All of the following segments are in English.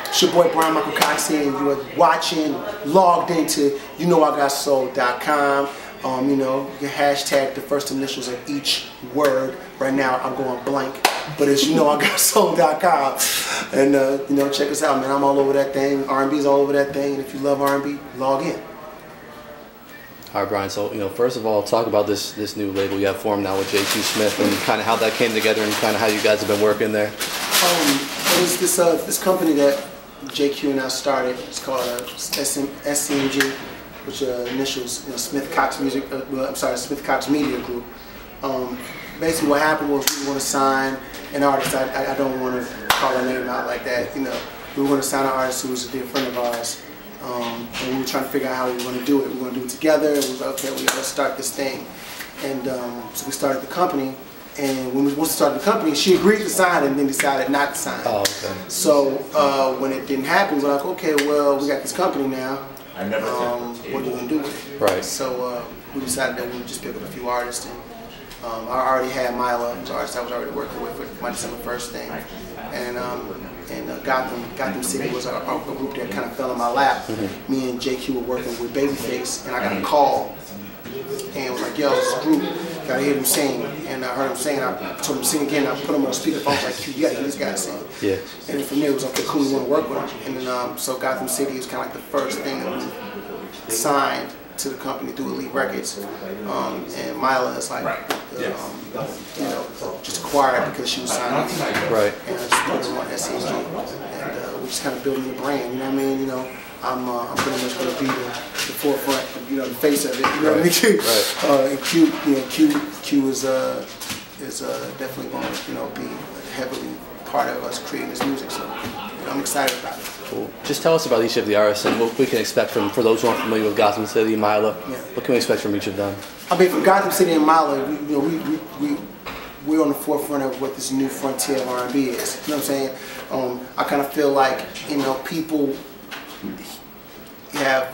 It's your boy Bryan-Michael and you are watching, logged into YouKnowIGotSoul.com. You know, you can hashtag the first initials of each word. Right now I'm going blank, but it's YouKnowIGotSoul.com. And you know, check us out, man. I'm all over that thing. R&B's all over that thing. And if you love R&B, log in. All right, Brian. So, you know, first of all, talk about this new label you have formed now with JQ Smith and kind of how that came together and kind of how you guys have been working there. It was this company that JQ and I started. It's called SCMG, which initials, you know, Smith Cox Music. Smith Cox Media Group. Basically, what happened was we want to sign an artist. I don't want to call her name out like that. You know, we want to sign an artist who was a dear friend of ours. And we were trying to figure out how we were going to do it. We were going to do it together. It was okay. We got to start this thing, and so we started the company. And when we started the company, she agreed to sign and then decided not to sign. Oh, okay. So when it didn't happen, we're like, okay, well, we got this company now. What are we going to do with it? Right. So we decided that we would just pick up a few artists. And I already had Milo, who's an artist I was already working with for my December 1st thing. And Gotham City was a group that kind of fell in my lap. Mm-hmm. Me and JQ were working with Babyface, and I got a call, and it was like, yo, this group, gotta hear them sing. And I heard him sing, I told him to sing again, I put him on speakerphone, I was like, you gotta hear this guy sing. Yeah. And then from there, it was okay, cool, we want to work with him. And then, so Gotham City is kind of like the first thing that we signed to the company through Elite Records. And Milo is like, you know, just acquired because she was signed with me. Right. And I just put her on SCG. And we're just kind of building the brand, you know what I mean? You know, I'm pretty much going to be the forefront, you know, the face of it, you know what I mean? Right. And Q, you know, Q is definitely going to, you know, be heavily part of us creating this music, so you know, I'm excited about it. Cool. Just tell us about each of the artists and what we can expect from, for those who aren't familiar with Gotham City and Milo, what can we expect from each of them? I mean, from Gotham City and Milo, we're on the forefront of what this new frontier of R&B is. You know what I'm saying? I kind of feel like, you know, people have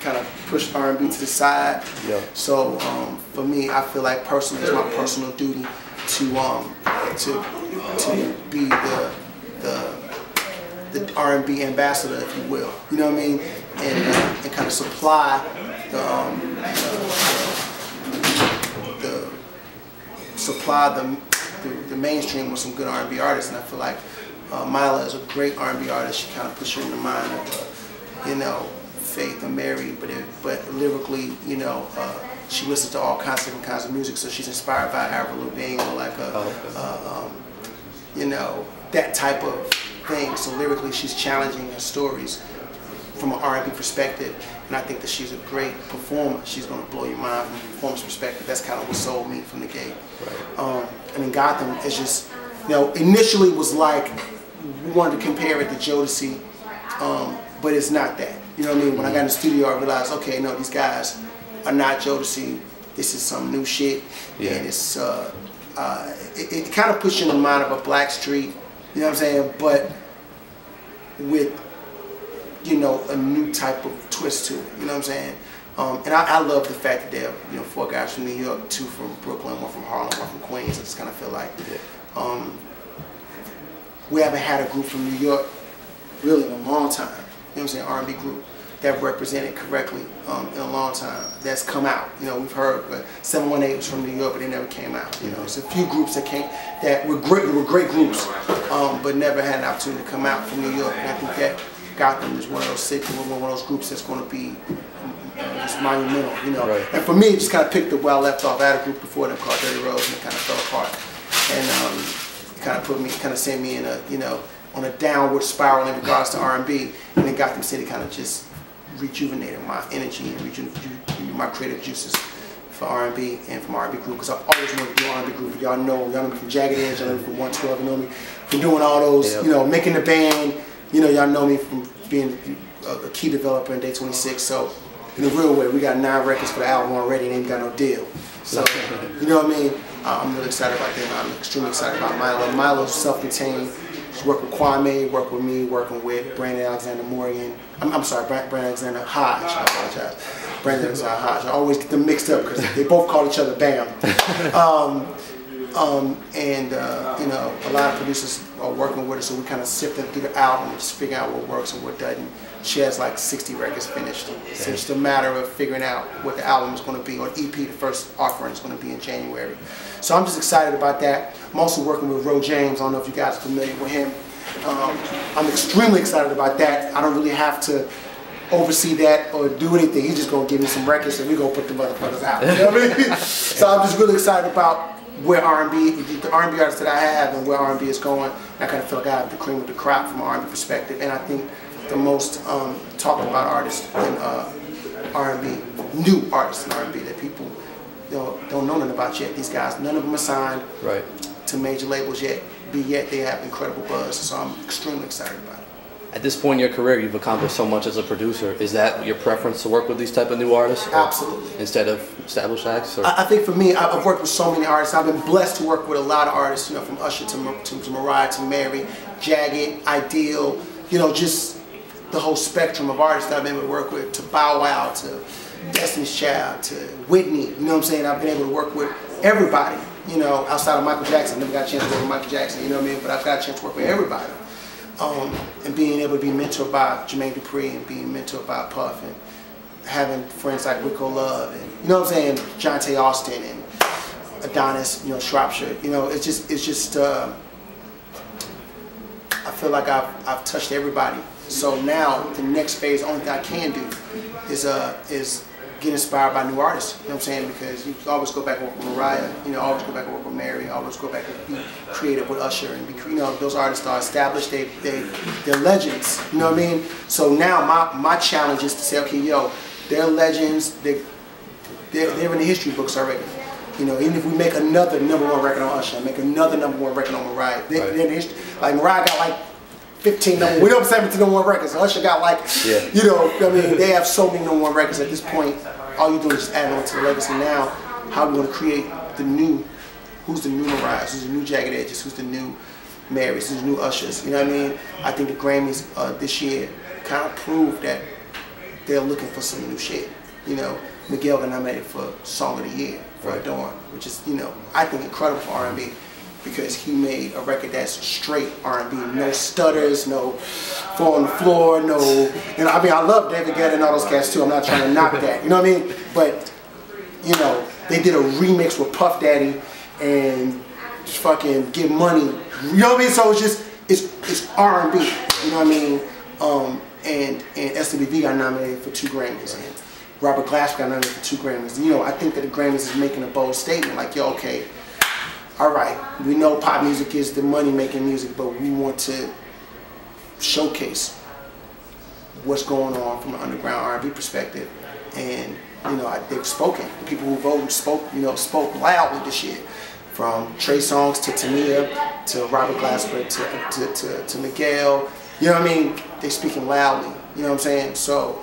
kind of pushed R&B to the side. Yeah. So for me, I feel like personally, it's my personal duty to be the R&B ambassador, if you will. You know what I mean? And kind of supply the mainstream with some good R&B artists. And I feel like Milo is a great R&B artist. She kind of puts you in the mind of, you know, Faith and Mary, but lyrically, you know, she listens to all different kinds of music. So she's inspired by Avril Lavigne or like you know, that type of thing. So lyrically, she's challenging her stories from an R&B perspective, and I think that she's a great performer. She's going to blow your mind from a performance perspective. That's kind of what sold me from the gate. Right. And in Gotham, it's just, you know, initially it was like we wanted to compare it to Jodeci, but it's not that. You know what I mean? When I got in the studio, I realized, okay, no, these guys are not Jodeci. This is some new shit, and it's it kind of puts you in the mind of a Black Street. You know what I'm saying? But with, you know, a new type of twist to it. You know what I'm saying? And I love the fact that there are, you know, 4 guys from New York, 2 from Brooklyn, 1 from Harlem, 1 from Queens. I just kind of feel like we haven't had a group from New York really in a long time. You know what I'm saying? R&B group that represented correctly in a long time. That's come out. You know, we've heard 718 was from New York, but they never came out. You know, there's a few groups that came that were great groups, but never had an opportunity to come out from New York. And I think that Gotham is one of those cities, one of those groups that's going to be just monumental. You know, and for me, it just kind of picked up where I left off. I had a group before them called Dirty Rose, and it kind of fell apart. And it kind of sent me in a, you know, on a downward spiral in regards to R&B, and then Gotham City kind of just rejuvenated my energy and my creative juices for R&B and from R&B group, because I always wanted to do R&B group. Y'all know me from Jagged Edge, y'all know me from 112, you know me from doing all those, you know, making the band. You know, y'all know me from being a key developer in Day 26. So in a real way, we got 9 records for the album already and ain't got no deal. So, you know what I mean? I'm really excited about that. I'm extremely excited about Milo. Milo's self-contained. She's working with Kwame, working with me, working with Brandon Alexander Morgan. I'm sorry, Brandon Alexander Hodge. I apologize. Brandon Alexander Hodge. I always get them mixed up because they both call each other Bam. You know, a lot of producers are working with her, so we kind of sifting through the album and just figuring out what works and what doesn't. She has like 60 records finished, so it's just a matter of figuring out what the album is going to be, or EP, the first offering is going to be in January. So I'm just excited about that. I'm also working with Ro James. I don't know if you guys are familiar with him. I'm extremely excited about that. I don't really have to oversee that or do anything. He's just going to give me some records and we're going to put the motherfuckers out. You know what I mean? So I'm just really excited about where R&B, the R&B artists that I have and where R&B is going. I kind of feel like I have the cream of the crop from an R&B perspective. And I think the most talked about artists in R&B, new artists in R&B that people don't know nothing about yet. These guys, none of them are signed to major labels yet, but yet they have incredible buzz. So I'm extremely excited about it. At this point in your career, you've accomplished so much as a producer. Is that your preference to work with these type of new artists? Absolutely. Instead of established acts? Or? I think for me, I've worked with so many artists. I've been blessed to work with a lot of artists, you know, from Usher to Mariah to Mary, Jagged, Ideal, you know, just the whole spectrum of artists that I've been able to work with, to Bow Wow, to Destiny's Child, to Whitney, you know what I'm saying? I've been able to work with everybody, you know, outside of Michael Jackson. I never got a chance to work with Michael Jackson, you know what I mean? But I've got a chance to work with everybody. And being able to be mentored by Jermaine Dupri and being mentored by Puff and having friends like Rico Love and, you know what I'm saying, Jonte Austin and Adonis, you know, Shropshire, you know, it's just I feel like I've touched everybody. So now the next phase, the only thing I can do is get inspired by new artists. You know what I'm saying? Because you always go back and work with Mariah, you know, always go back and work with Mary, always go back and be creative with Usher and be, you know, those artists are established, they're legends. You know what I mean? So now my challenge is to say, okay, yo, they're legends, they're in the history books already. You know, even if we make another #1 record on Usher, make another #1 record on Mariah, they're in the history. Like Mariah got like 15 we don't 17 #1 records. Usher got like, you know, I mean, they have so many #1 records at this point. All you do is just add on to the legacy now. How we going to create the new, who's the new Mariah, who's the new Jagged Edges, who's the new Marys, who's the new Ushers, you know what I mean? I think the Grammys this year kind of proved that they're looking for some new shit. You know, Miguel got nominated for Song of the Year for Adorn, which is, you know, I think incredible for R&B. Because he made a record that's straight R&B, no stutters, no fall on the floor, no, you know, I mean, I love David Guetta and all those cats too, I'm not trying to knock that, you know what I mean? But, you know, they did a remix with Puff Daddy and just fucking Get Money, you know what I mean? So it's just, it's R&B, you know what I mean? And SWV got nominated for 2 Grammys, and Robert Glasper got nominated for 2 Grammys. You know, I think that the Grammys is making a bold statement, like, yo, okay, all right, we know pop music is the money-making music, but we want to showcase what's going on from an underground R&B perspective. And, you know, they've spoken. The people who voted spoke loudly this year. From Trey Songz to Tamia, to Robert Glasper, to Miguel. You know what I mean? They're speaking loudly. You know what I'm saying? So,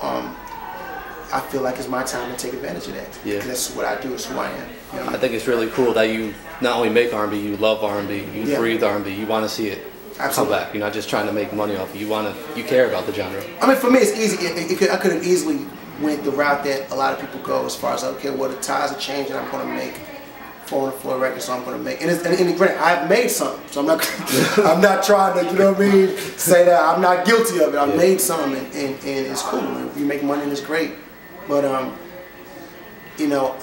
I feel like it's my time to take advantage of that. Yeah. That's what I do, it's who I am. You know what I mean? I think it's really cool that you not only make R&B, you love R&B, you breathe R&B, you want to see it come back. You're not just trying to make money off it, you care about the genre. I mean, for me it's easy, I could have easily went the route that a lot of people go as far as, okay, well the tides are changing, I'm going to make 4 on the floor records, so I'm going to make, and granted, I've made some, so I'm not I'm not trying to, you know what I mean, say that I'm not guilty of it. I've made some, and it's cool. If you make money, and it's great. But you know,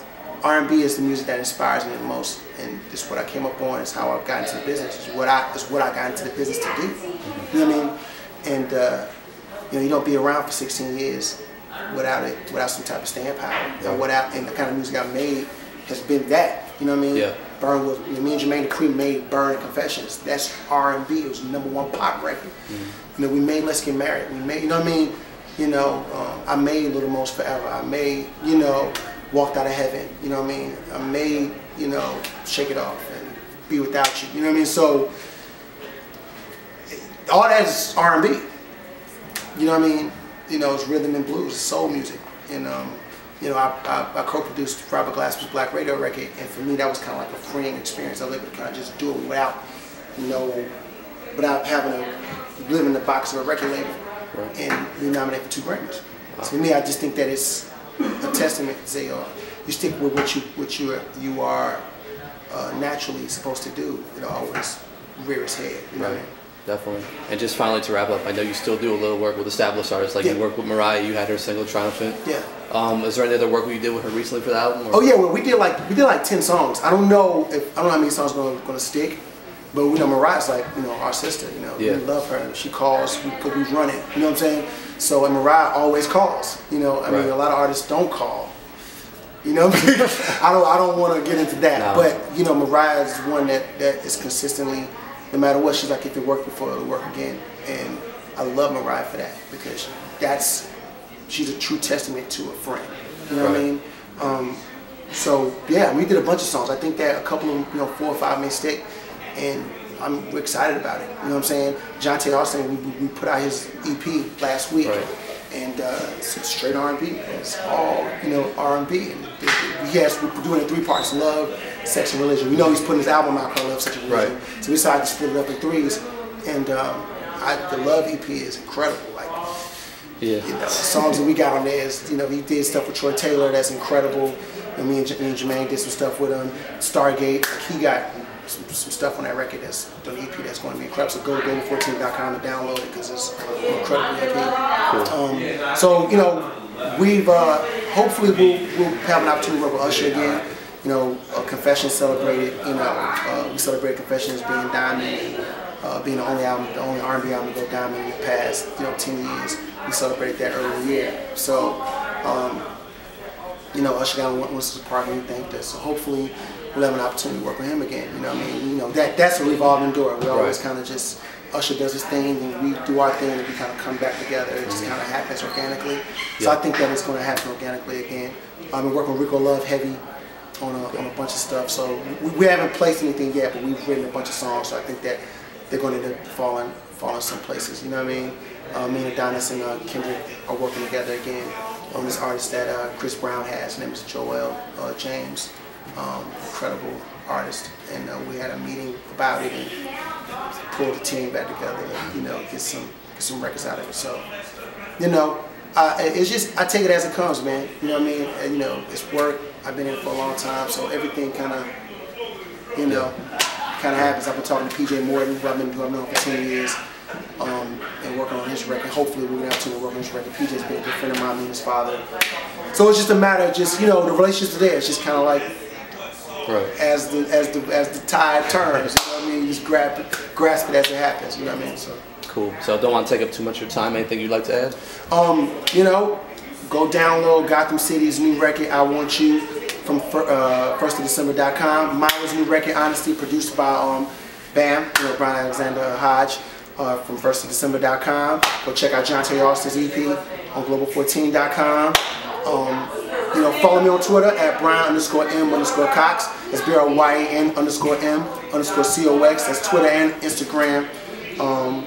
R&B is the music that inspires me the most, and it's what I came up on. It's how I got into the business. It's what I got into the business to do. You know what I mean? And you know, you don't be around for 16 years without some type of staying power. And the kind of music I made has been that. You know what I mean? Yeah. Burn was, me and Jermaine Dupri made Burn and Confessions. That's R&B. It was the #1 pop record. You know, we made Let's Get Married. We made, you know what I mean? You know, I made Little Most Forever. I made, you know, Walked Out of Heaven. You know what I mean? I made, you know, Shake It Off and Be Without You. You know what I mean? So all that is R&B. You know what I mean? You know, it's rhythm and blues, it's soul music. And you know, I co-produced Robert Glasper's Black Radio record, and for me that was kind of like a freeing experience. I was able to kind of just do it without, you know, without having to live in the box of a record label. And be nominated for 2 Grammys. So for me, I just think that it's a testament to say, you stick with what you are naturally supposed to do, it always rear its head. You know what I mean? Definitely. And just finally to wrap up, I know you still do a little work with established artists, like you worked with Mariah, you had her single Triumphant. Yeah. Is there any other work you did with her recently for the album? Or? Oh yeah, well we did like 10 songs. I don't know how many songs are gonna stick, but we know Mariah's like, you know, our sister, you know. We love her. She calls because we run it. You know what I'm saying? So, and Mariah always calls. You know, I mean, a lot of artists don't call. You know, I don't want to get into that, but you know, Mariah is one that is consistently, no matter what, she's like, if it worked before, it'll work again. And I love Mariah for that, because she's a true testament to a friend. You know what I mean? So yeah, we did a bunch of songs. I think that a couple of them, 4 or 5 may stick, and we're excited about it. You know what I'm saying? Jonte Austin, we put out his EP last week, and it's straight R&B. It's all R&B. And we're doing it in 3 parts: love, sex, and religion. We know he's putting his album out called Love, Sex, and Religion, so we decided to split it up in 3s. And the Love EP is incredible. Like, the songs that we got on there is, he did stuff with Troy Taylor that's incredible. And me and Jermaine did some stuff with him. Stargate. Like, he got some stuff on that record that's the EP that's going to be incredible. So go to global14.com to download it, because it's an incredible EP. So we've hopefully we'll have an opportunity to work with Usher again. Confession celebrated. We celebrated Confession as being diamond, being the only R&B album to go diamond in the past 10 years. We celebrated that earlier in the year. So Usher got on Winston's Park, and we thanked us. So hopefully we'll have an opportunity to work with him again. You know what I mean? That's a revolving door. We always kind of just, Usher does his thing, and we do our thing, and we kind of come back together. It just kind of happens organically. So I think that it's going to happen organically again. I've been working with Rico Love heavy on a bunch of stuff. So we haven't placed anything yet, but we've written a bunch of songs. So I think that they're going to end up falling some places. You know what I mean? Me and Adonis and Kendrick are working together again on this artist that Chris Brown has. His name is Joel James. Incredible artist, and we had a meeting about it and pulled the team back together and get some records out of it. So it's just, I take it as it comes, man. You know what I mean? It's work. I've been in it for a long time, so everything kind of happens. I've been talking to PJ Morton, who I've known for 10 years, and working on his record. Hopefully we're gonna have to work on his record. PJ's been a good friend of mine, me and his father. So it's just a matter of just the relationship's there. It's just kind of like, as the tide turns, you know what I mean? You just grasp it as it happens, you know what I mean? So cool. So don't want to take up too much of your time. Anything you'd like to add? Go download Gotham City's new record, I Want You, from firstofdecember.com. Milo's new record, Honesty, produced by Bam, Brian Alexander Hodge, from firstofdecember.com. Go check out Jonte Austin's EP on global14.com. Follow me on Twitter at Bryan_M_Cox. That's BRYN_M_COX. That's Twitter and Instagram. And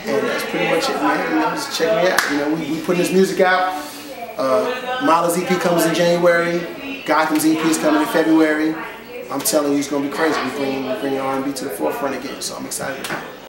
that's pretty much it, man. Just check me out. We putting this music out. Milo's EP comes in January. Gotham's EP is coming in February. I'm telling you, it's gonna be crazy. We bringing R&B to the forefront again, so I'm excited about it.